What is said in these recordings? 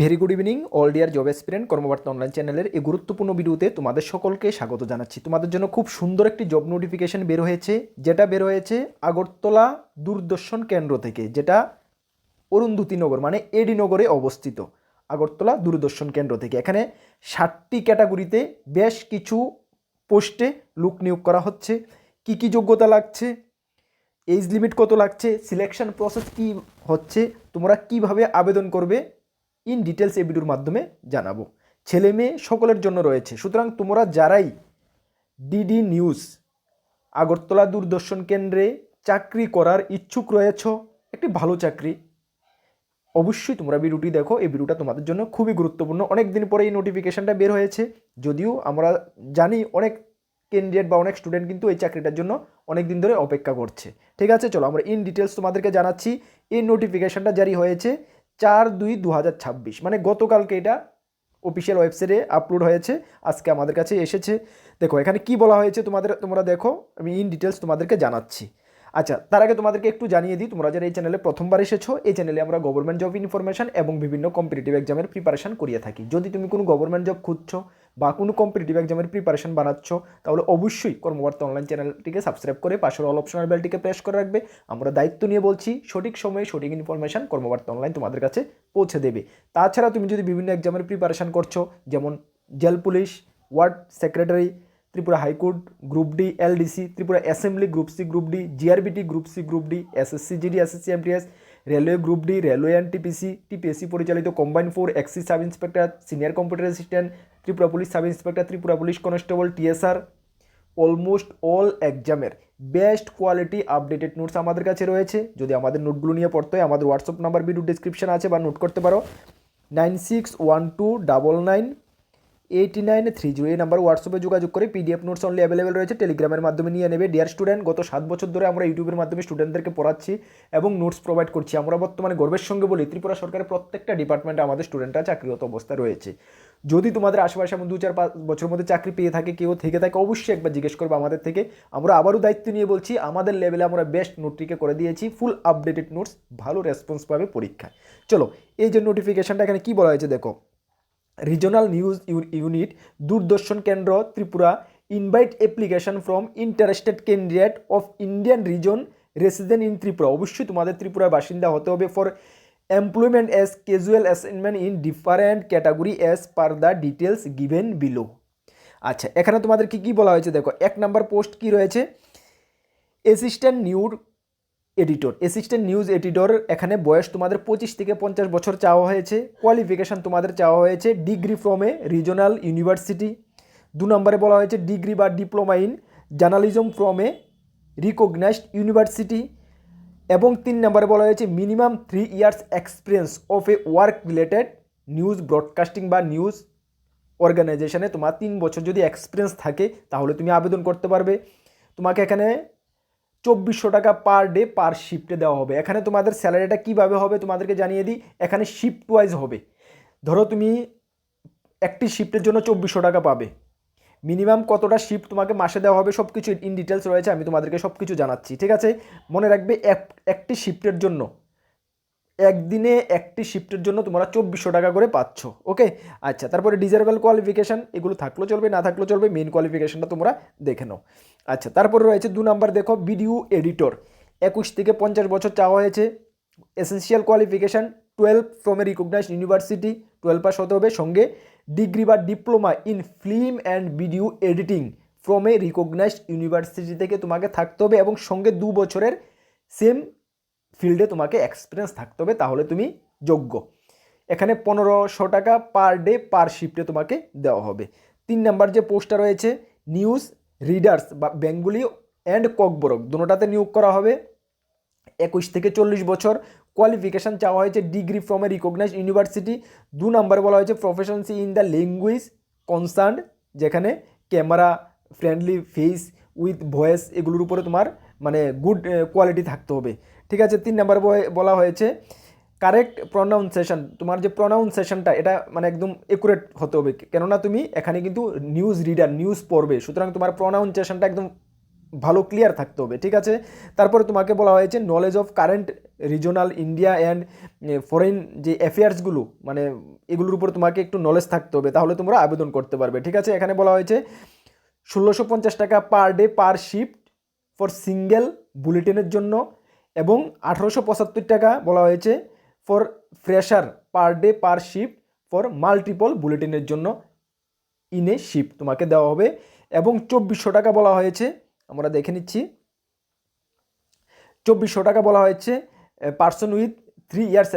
Very good evening all dear job experience Karmabarta online চ্যানেলের এই গুরুত্বপূর্ণ ভিডিওতে তোমাদের সকলকে স্বাগত জানাচ্ছি। তোমাদের জন্য খুব সুন্দর একটি জব নোটিফিকেশন বের হয়েছে, যেটা বের হয়েছে আগরতলা দূরদর্শন কেন্দ্র থেকে, যেটা অরুন্ধতী নগর মানে এডি নগরে অবস্থিত। আগরতলা দূরদর্শন কেন্দ্র থেকে এখানে 60টি ক্যাটাগরিতে বেশ কিছু পোস্টে লোক নিয়োগ করা হচ্ছে। কি কি যোগ্যতা লাগছে, এজ লিমিট কত লাগছে, সিলেকশন প্রসেস কি হচ্ছে, তোমরা কিভাবে আবেদন করবে, ইন ডিটেলস এই ভিডিওর মাধ্যমে জানাবো। ছেলে মেয়ে সকলের জন্য রয়েছে, সুতরাং তোমরা যারাই ডিডি নিউজ আগরতলা দূরদর্শন কেন্দ্রে চাকরি করার ইচ্ছুক রয়েছ, একটি ভালো চাকরি, অবশ্যই তোমরা ভিডিওটি দেখো। এই ভিডিওটা তোমাদের জন্য খুবই গুরুত্বপূর্ণ। অনেক দিন পরে এই নোটিফিকেশনটা বের হয়েছে, যদিও আমরা জানি অনেক ক্যান্ডিডেট বা অনেক স্টুডেন্ট কিন্তু এই চাকরিটার জন্য অনেক দিন ধরে অপেক্ষা করছে। ঠিক আছে, চলো আমরা ইন ডিটেলস তোমাদেরকে জানাচ্ছি। এই নোটিফিকেশনটা জারি হয়েছে 4/2/2026, মানে গতকালকে এটা অফিসিয়াল ওয়েবসাইটে আপলোড হয়েছে, আজকে আমাদের কাছে এসেছে। দেখো এখানে কি বলা হয়েছে তোমরা দেখো, আমি ইন ডিটেলস তোমাদেরকে জানাচ্ছি। আচ্ছা, তার আগে তোমাদেরকে একটু জানিয়ে দিই, তোমরা যারা এই চ্যানেলে প্রথমবার এসেছো, এই চ্যানেলে আমরা গভর্নমেন্ট জব ইনফরমেশন এবং বিভিন্ন কম্পিটিটিভ এক্সামের প্রিপারেশন করিয়ে থাকি। যদি তুমি কোনো গভর্নমেন্ট জব খুঁজছো বা কোনো কম্পিটিটিভ এক্সামের প্রিপারেশন বানাচ্ছ, তাহলে অবশ্যই কর্মবার্তা অনলাইন চ্যানেলটিকে সাবস্ক্রাইব করে পাশের অল অপশনাল বেলটিকে প্রেস করে রাখবে। আমরা দায়িত্ব নিয়ে বলছি, সঠিক সময়ে সঠিক ইনফরমেশন কর্মবার্তা অনলাইন তোমাদের কাছে পৌঁছে দেবে। তাছাড়া তুমি যদি বিভিন্ন এক্সামের প্রিপারেশন করছো, যেমন jail police, ward secretary, Tripura high court, group D LDC, Tripura assembly group C group D, JRBT group C group D, SSC GD SSC MTS, railway group D, railway NTPC, TPSC পরিচালিত combine 4 excise sub inspector, senior computer assistant, Tripura police sub inspector, Tripura police constable, TSR, almost all এক্সামের best quality updated notes আমাদের কাছে রয়েছে। যদি আমাদের নোটগুলো নিয়ে পড়তে হয়, আমাদের হোয়াটসঅ্যাপ নাম্বার ভিডিও ডিসক্রিপশন আছে, বা নোট করতে পারো 9612998930। এই নাম্বার হোয়াটসঅ্যাপে যোগাযোগ করে পিডিএফ নোটস অনলি অ্যাভেলেবেল রয়েছে, টেলিগ্রামের মাধ্যমে নিয়ে নেবে। ডিয়ার স্টুডেন্ট, গত 7 বছর ধরে আমরা ইউটিউবের মাধ্যমে স্টুডেন্টদেরকে পড়াচ্ছি এবং নোটস প্রোভাইড করছি। আমরা বর্তমানে গর্বের সঙ্গে বলি, ত্রিপুরা সরকারের প্রত্যেকটা ডিপার্টমেন্টে আমাদের স্টুডেন্টরা চাকরিরত অবস্থায় রয়েছে। যদি তোমাদের আশেপাশে এমন 2-4-5 বছরের মধ্যে চাকরি পেয়ে থাকে, কেউ থেকে থাকে, অবশ্যই একবার জিজ্ঞেস করবো আমাদের থেকে। আমরা আবারও দায়িত্ব নিয়ে বলছি, আমাদের লেভেলে আমরা বেস্ট নোটটিকে করে দিয়েছি, ফুল আপডেটেড নোটস, ভালো রেসপন্স পাবে পরীক্ষায়। চলো, এই যে নোটিফিকেশনটা এখানে কি বলা হয়েছে দেখো। রিজনাল নিউজ ইউনিট দূরদর্শন কেন্দ্র Tripura invite application from interested candidate of Indian reason resident in Tripura. অবশ্যই তোমাদের ত্রিপুরার বাসিন্দা হতে হবে, for employment as casual assignment in different category as per the details given below. আচ্ছা, এখানে তোমাদের কি কি বলা হয়েছে দেখো। 1 নম্বর পোস্ট কি রয়েছে, অ্যাসিস্ট্যান্ট নিউজ এডিটর। এখানে বয়স তোমাদের 25 থেকে 50 বছর চাওয়া হয়েছে। কোয়ালিফিকেশান তোমাদের চাওয়া হয়েছে degree from a regional university. 2 নম্বরে বলা হয়েছে ডিগ্রি বা diploma in journalism from a recognised university. এবং 3 নম্বরে বলা হয়েছে minimum 3 years experience of a work related news broadcasting বা নিউজ অর্গানাইজেশনে তোমার 3 বছর যদি এক্সপিরিয়েন্স থাকে, তাহলে তুমি আবেদন করতে পারবে। তোমাকে এখানে 2400 টাকা পার ডে পার শিফটে দেওয়া হবে। এখানে তোমাদের স্যালারিটা কীভাবে হবে তোমাদেরকে জানিয়ে দিই। এখানে শিফট ওয়াইজ হবে। ধরো তুমি একটি শিফটের জন্য 2400 টাকা পাবে। মিনিমাম কতটা শিফট তোমাকে মাসে দেওয়া হবে, সব কিছু ইন ডিটেলস রয়েছে, আমি তোমাদেরকে সব কিছু জানাচ্ছি। ঠিক আছে, মনে রাখবে একটি শিফটের জন্য, একদিনে একটি শিফটের জন্য তোমরা 2400 টাকা করে পাচ্ছ। ওকে, আচ্ছা, তারপরে ডিজারেবল কোয়ালিফিকেশান, এগুলো থাকলেও চলবে, না থাকলেও চলবে, মেন কোয়ালিফিকেশানটা তোমরা দেখে নাও। আচ্ছা, তারপরে রয়েছে 2 নম্বর দেখো, ভিডিও এডিটর। 21 থেকে 50 বছর চাওয়া হয়েছে। Essential qualification 12 from a recognised university, 12 pass হতে হবে। সঙ্গে ডিগ্রি বা diploma in film and video editing from a recognised university থেকে তোমাকে থাকতে হবে, এবং সঙ্গে 2 বছরের সেম ফিল্ডে তোমাকে এক্সপিরিয়েন্স থাকতে হবে, তাহলে তুমি যোগ্য। এখানে 1500 টাকা পার ডে পার শিফটে তোমাকে দেওয়া হবে। 3 নাম্বার যে পোস্টটা রয়েছে নিউজ রিডার্স বা বেঙ্গলি অ্যান্ড ককবরক, দুটোটাতে নিয়োগ করা হবে। 21 থেকে 40 বছর। কোয়ালিফিকেশান চাওয়া হয়েছে degree from a recognised university. 2 নম্বরে বলা হয়েছে proficiency in the language concern, যেখানে camera friendly face with voice, এগুলোর উপরে তোমার মানে গুড কোয়ালিটি থাকতে হবে। ঠিক আছে, 3 নম্বর বলা হয়েছে কারেক্ট প্রনাউন্সিয়েশন, তোমার যে প্রনাউন্সিয়েশনটা এটা মানে একদম একুরেট হতে হবে, কেননা তুমি এখানে কিন্তু নিউজ রিডার, নিউজ পড়বে, সুতরাং তোমার প্রনাউন্সিয়েশনটা একদম ভালো ক্লিয়ার থাকতে হবে, ঠিক আছে। তারপরে তোমাকে বলা হয়েছে knowledge of current regional India and foreign যে অ্যাফেয়ার্সগুলো, মানে এগুলোর উপর তোমাকে একটু নলেজ থাকতে হবে, তাহলে তোমরা আবেদন করতে পারবে, ঠিক আছে। এখানে বলা হয়েছে 1650 টাকা per day per shift for single বুলেটিনের জন্য, এবং 1875 টাকা বলা হয়েছে for fresher per day per shift for multiple বুলেটিনের জন্য ইন এ শিফট তোমাকে দেওয়া হবে। এবং 2400 টাকা বলা হয়েছে, আমরা দেখে নিচ্ছি, 2400 টাকা বলা হয়েছে পার্সন উইথ 3 ইয়ার্স,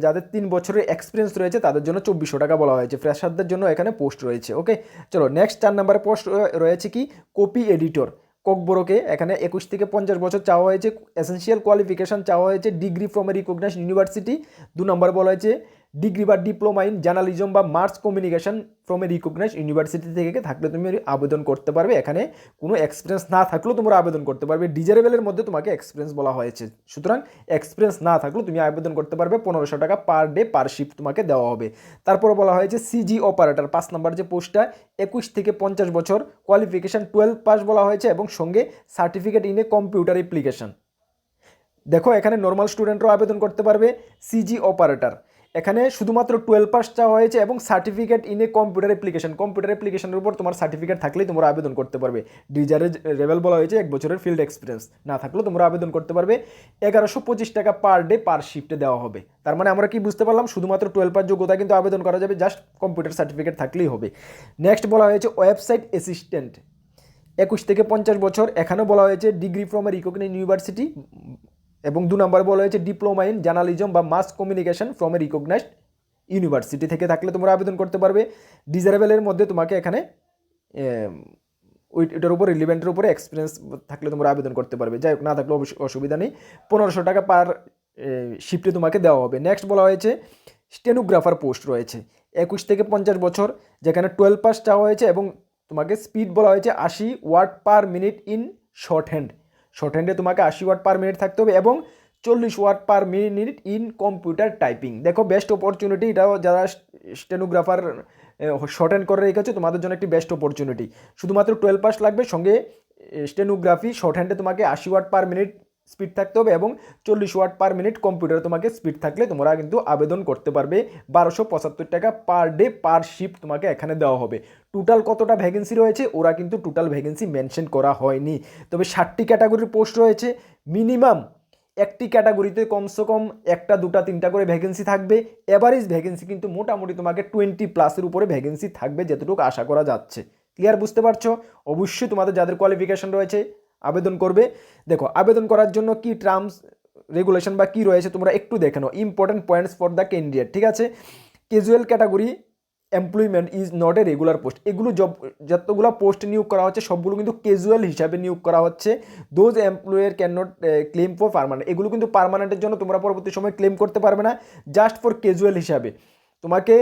যাদের 3 বছরের এক্সপিরিয়েন্স রয়েছে তাদের জন্য 2400 টাকা বলা হয়েছে। ফ্রেশারদের জন্য এখানে পোস্ট রয়েছে। ওকে, চলো নেক্সট 4 নম্বরে পোস্ট রয়েছে কি কপি এডিটর কোকবরোকে। এখানে 21 থেকে 50 বছর চাওয়া হয়েছে। এসেন্সিয়াল কোয়ালিফিকেশন চাওয়া হয়েছে degree from a recognised university. 2 নম্বর বলা হয়েছে ডিগ্রি বা ডিপ্লোমা ইন জার্নালিজম বা mass communication from a recognised university থেকে থাকলে তুমি আবেদন করতে পারবে। এখানে কোনো এক্সপিরিয়েন্স না থাকলেও তোমরা আবেদন করতে পারবে। ডিজারেবলের মধ্যে তোমাকে এক্সপিরিয়েন্স বলা হয়েছে, সুতরাং এক্সপিরিয়েন্স না থাকলেও তুমি আবেদন করতে পারবে। 1500 টাকা পার ডে পার শিফট তোমাকে দেওয়া হবে। তারপরে বলা হয়েছে সিজি অপারেটর 5 নম্বর যে পোস্টটা, 21 থেকে 50 বছর, কোয়ালিফিকেশন 12 পাস বলা হয়েছে এবং সঙ্গে certificate in a computer application. দেখো এখানে নর্মাল স্টুডেন্টরাও আবেদন করতে পারবে। সিজি অপারেটর এখানে শুধুমাত্র 12 পাস চাওয়া হয়েছে এবং সার্টিফিকেট ইন এ কম্পিউটার অ্যাপ্লিকেশনের উপর তোমার সার্টিফিকেট থাকলেই তোমরা আবেদন করতে পারবে। ডিজারেবল বলা হয়েছে 1 বছরের ফিল্ড এক্সপিরিয়েন্স না থাকলেও তোমরা আবেদন করতে পারবে। 1125 টাকা পার ডে পার শিফটে দেওয়া হবে। তার মানে আমরা কি বুঝতে পারলাম, শুধুমাত্র 12 পাস যোগ্যতা কিন্তু আবেদন করা যাবে, জাস্ট কম্পিউটার সার্টিফিকেট থাকলেই হবে। নেক্সট বলা হয়েছে ওয়েবসাইট অ্যাসিস্ট্যান্ট 21 থেকে 50 বছর। এখানেও বলা হয়েছে degree from a recognised university, এবং 2 নম্বর বলা হয়েছে ডিপ্লোমা ইন জার্নালিজম বা mass communication from a recognised university থেকে থাকলে তোমরা আবেদন করতে পারবে। ডিজারেবলের মধ্যে তোমাকে এখানে ওইটার উপর রিলিভেন্টের উপরে এক্সপিরিয়েন্স থাকলে তোমরা আবেদন করতে পারবে। যাই হোক, না থাকলে অসুবিধা নেই। 1500 টাকা পার শিফটে তোমাকে দেওয়া হবে। নেক্সট বলা হয়েছে স্টেনোগ্রাফার পোস্ট রয়েছে 21 থেকে 50 বছর, যেখানে 12 পাস চাওয়া হয়েছে এবং তোমাকে স্পিড বলা হয়েছে 80 word per minute in short হ্যান্ডে তোমাকে 80 ওয়াট পার মিনিট থাকতে হবে এবং 40 word per minute in computer typing. দেখো বেস্ট অপরচুনিটি, এটাও যারা স্টেনোগ্রাফার শর্ট হ্যান্ড করে রেখেছে তোমাদের জন্য একটি বেস্ট অপরচুনিটি। শুধুমাত্র 12 পাস লাগবে, সঙ্গে স্টেনোগ্রাফি শর্ট হ্যান্ডে তোমাকে 80 ওয়াট পার মিনিট স্পিড থাকতে হবে এবং 40 ওয়াট পার মিনিট কম্পিউটারে তোমাকে স্পিড থাকলে তোমরা কিন্তু আবেদন করতে পারবে। 1275 টাকা পার ডে পার শিফট তোমাকে এখানে দেওয়া হবে। টোটাল কতটা ভ্যাকেন্সি রয়েছে ওরা কিন্তু টোটাল ভ্যাকেন্সি মেনশন করা হয়নি, তবে 60টি ক্যাটাগরির পোস্ট রয়েছে। মিনিমাম একটি ক্যাটাগরিতে কমসে কম 1টা 2টা 3টা করে ভ্যাকেন্সি থাকবে। এভারেজ ভ্যাকেন্সি কিন্তু মোটামুটি তোমাকে 20+ উপরে ভ্যাকেন্সি থাকবে, যতটুকু আশা করা যাচ্ছে। ক্লিয়ার বুঝতে পারছো? অবশ্যই তোমাদের যাদের কোয়ালিফিকেশন রয়েছে আবেদন করবে। দেখো আবেদন করার জন্য কি টার্মস রেগুলেশন বা কি রয়েছে তোমরা একটু দেখে নাও। Important points for the candidate, ঠিক আছে। Casual category employment is not a regular post. এগুলো যতগুলো পোস্ট নিয়োগ করা হচ্ছে সবগুলো কিন্তু ক্যাজুয়াল হিসাবে নিয়োগ করা হচ্ছে। Those employer can not claim for permanent. এগুলো কিন্তু পার্মানেন্টের জন্য তোমরা পরবর্তী সময় ক্লেম করতে পারবে না, জাস্ট ফর ক্যাজুয়াল হিসাবে তোমাকে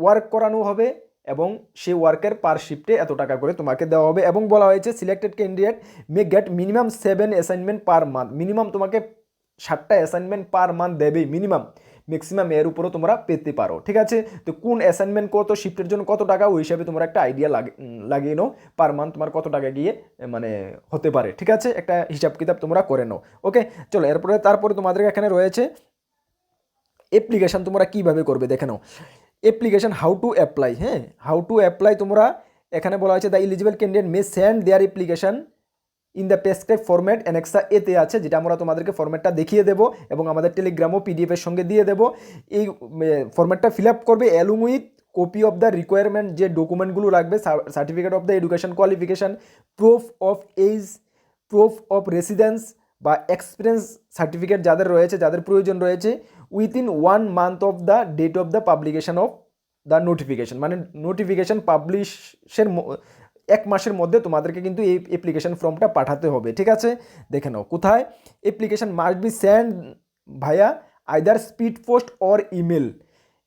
ওয়ার্ক করানো হবে এবং সেই ওয়ার্কের পার শিফটে এত টাকা করে তোমাকে দেওয়া হবে। এবং বলা হয়েছে selected candidate may get minimum 7 assignment per month. Minimum তোমাকে 7টা অ্যাসাইনমেন্ট পার মান্থ দেবেই মিনিমাম, ম্যাক্সিমাম এর উপরও তোমরা পেতে পারো, ঠিক আছে। তো কোন অ্যাসাইনমেন্ট কত, শিফটের জন্য কত টাকা, ওই হিসাবে তোমরা একটা আইডিয়া লাগিয়ে নাও পার মান্থ তোমার কত টাকা গিয়ে মানে হতে পারে, ঠিক আছে। একটা হিসাব কিতাব তোমরা করে নাও। ওকে, চলো তারপরে তোমাদের এখানে রয়েছে অ্যাপ্লিকেশান তোমরা কীভাবে করবে দেখে নাও। অ্যাপ্লিকেশান হাউ টু অ্যাপ্লাই, হ্যাঁ হাউ টু অ্যাপ্লাই তোমরা এখানে বলা হয়েছে the eligible candidate may send there application in the prescribe format অ্যানেক্সা এতে আছে, যেটা আমরা তোমাদেরকে ফরম্যাটটা দেখিয়ে দেবো এবং আমাদের টেলিগ্রামও পিডিএফের সঙ্গে দিয়ে দেবো। এই ফরম্যাটটা ফিল আপ করবে along with copy of the requirement, যে ডকুমেন্টগুলো লাগবে, certificate of the education qualification, proof of age, proof of residence বা এক্সপিরিয়েন্স সার্টিফিকেট যাদের রয়েছে, যাদের প্রয়োজন রয়েছে, within 1 month of the date of the publication of the notification, মানে নোটিফিকেশন পাবলিশের 1 মাসের মধ্যে তোমাদেরকে কিন্তু এই অ্যাপ্লিকেশন ফর্মটা পাঠাতে হবে, ঠিক আছে। দেখে নাও কোথায়, application must be send via either speed post or email.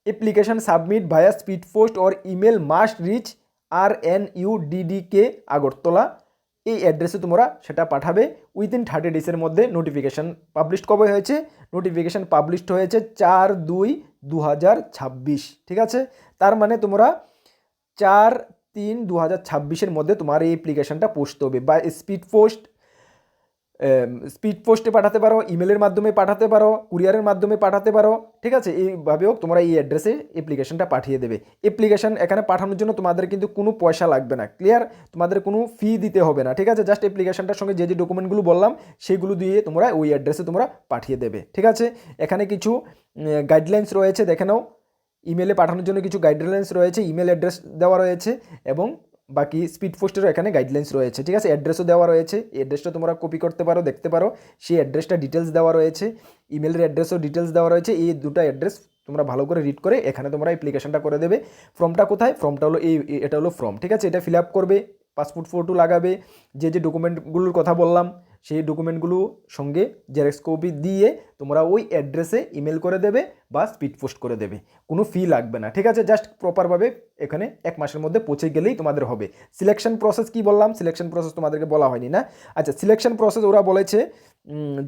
Application submit via speed post or email must reach RNUDDK Agartala. এই অ্যাড্রেসে তোমরা সেটা পাঠাবে উইদিন 30 ডেজের মধ্যে। নোটিফিকেশান পাবলিশ কবে হয়েছে, নোটিফিকেশান পাবলিশড হয়েছে 4/2/2026, ঠিক আছে। তার মানে তোমরা 4/3/2026 মধ্যে তোমার এই অ্যাপ্লিকেশানটা পোস্ট হবে বা স্পিড পোস্ট স্পিড পোস্টে পাঠাতে পারো, ইমেলের মাধ্যমে পাঠাতে পারো, কুরিয়ারের মাধ্যমে পাঠাতে পারো, ঠিক আছে। এইভাবেও তোমরা এই অ্যাড্রেসে অ্যাপ্লিকেশনটা পাঠিয়ে দেবে। অ্যাপ্লিকেশন এখানে পাঠানোর জন্য তোমাদের কিন্তু কোনো পয়সা লাগবে না, ক্লিয়ার, তোমাদের কোনো ফি দিতে হবে না, ঠিক আছে। জাস্ট অ্যাপ্লিকেশনটার সঙ্গে যে যে ডকুমেন্টগুলো বললাম সেগুলো দিয়ে তোমরা ওই অ্যাড্রেসে তোমরা পাঠিয়ে দেবে, ঠিক আছে। এখানে কিছু গাইডলাইন্স রয়েছে, দেখে নাও। ইমেলে পাঠানোর জন্য কিছু গাইডলাইন্স রয়েছে, ইমেল অ্যাড্রেস দেওয়া রয়েছে এবং বাকি স্পিড পোস্টেরও এখানে গাইডলাইন্স রয়েছে, ঠিক আছে। অ্যাড্রেসও দেওয়া রয়েছে, অ্যাড্রেসটা তোমরা কপি করতে পারো, দেখতে পারো। সেই অ্যাড্রেসটা ডিটেলস দেওয়া রয়েছে, ইমেলের অ্যাড্রেসও ডিটেলস দেওয়া রয়েছে। এই দুটো অ্যাড্রেস তোমরা ভালো করে রিড করে এখানে তোমরা অ্যাপ্লিকেশনটা করে দেবে। ফর্মটা কোথায়? ফর্মটা হলো এটা হলো ফর্ম, ঠিক আছে। এটা ফিল আপ করবে, পাসপোর্ট ফটো লাগাবে, যে যে ডকুমেন্টগুলোর কথা বললাম সেই ডকুমেন্টগুলো সঙ্গে জেরক্স কপি দিয়ে তোমরা ওই অ্যাড্রেসে ইমেল করে দেবে বা স্পিড পোস্ট করে দেবে, কোনো ফি লাগবে না, ঠিক আছে। জাস্ট প্রপারভাবে এখানে 1 মাসের মধ্যে পৌঁছে গেলেই তোমাদের হবে। সিলেকশন প্রসেস কি বললাম? সিলেকশন প্রসেস তোমাদেরকে বলা হয়নি না? আচ্ছা, সিলেকশন প্রসেস ওরা বলেছে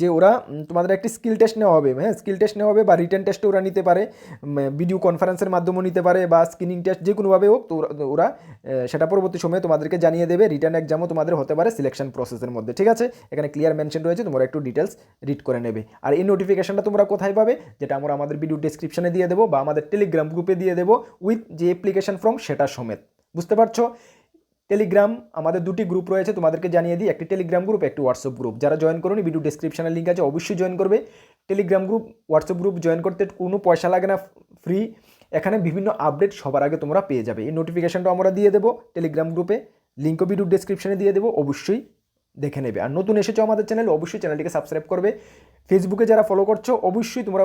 যে ওরা তোমাদের একটি স্কিল টেস্ট নেওয়া হবে, হ্যাঁ, স্কিল টেস্ট নেওয়া হবে বা রিটেন টেস্টে ওরা নিতে পারে, ভিডিও কনফারেন্সের মাধ্যমেও নিতে পারে বা স্ক্রিনিং টেস্ট, যে কোনোভাবে হোক তো ওরা সেটা পরবর্তী সময়ে তোমাদেরকে জানিয়ে দেবে। রিটার্ন এক্সামও তোমাদের হতে পারে সিলেকশন প্রসেসের মধ্যে, ঠিক আছে। এখানে ক্লিয়ার মেনশন রয়েছে, তোমরা একটু ডিটেলস রিড করে নেবে। আর এই নোটিফিকেশনটা তোমরা কোথায় পাবে? যেটা আমরা আমাদের ভিডিও ডেসক্রিপশনে দিয়ে দেবো বা আমাদের টেলিগ্রাম গ্রুপে দিয়ে দেবো উইথ যে অ্যাপ্লিকেশন ফর্ম সেটা সমেত, বুঝতে পারছো। টেলিগ্রাম আমাদের দুটি গ্রুপ রয়েছে, তোমাদেরকে জানিয়ে দিই, একটি টেলিগ্রাম গ্রুপ, একটি হোয়াটসঅ্যাপ গ্রুপ। যারা জয়েন করোনি ভিডিও ডেসক্রিপশনের লিঙ্ক আছে, অবশ্যই জয়েন করবে। Telegram group, WhatsApp group join করতে কোনো পয়সা লাগে না, ফ্রি। এখানে বিভিন্ন আপডেট সবার আগে তোমরা পেয়ে যাবে। এই নোটিফিকেশনটা আমরা দিয়ে দেবো টেলিগ্রাম গ্রুপে, লিঙ্কও ভিডিও ডেসক্রিপশনে দিয়ে দেবো, অবশ্যই দেখে নেবে। আর নতুন এসেছো আমাদের চ্যানেল, অবশ্যই চ্যানেলটিকে সাবস্ক্রাইব করবে। ফেসবুকে যারা ফলো করছো অবশ্যই তোমরা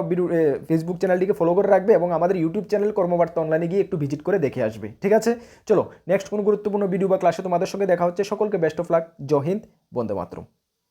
ফেসবুক চ্যানেলটিকে ফলো করে রাখবে এবং আমাদের ইউটিউব চ্যানেল কর্মবার্তা অনলাইনে গিয়ে একটু ভিজিট করে দেখে আসবে, ঠিক আছে। চলো নেক্সট কোনো গুরুত্বপূর্ণ ভিডিও বা ক্লাসে তোমাদের সঙ্গে দেখা হচ্ছে। সকলকে বেস্ট অফ লাক, জয় হিন্দ, বন্দে মাতরম।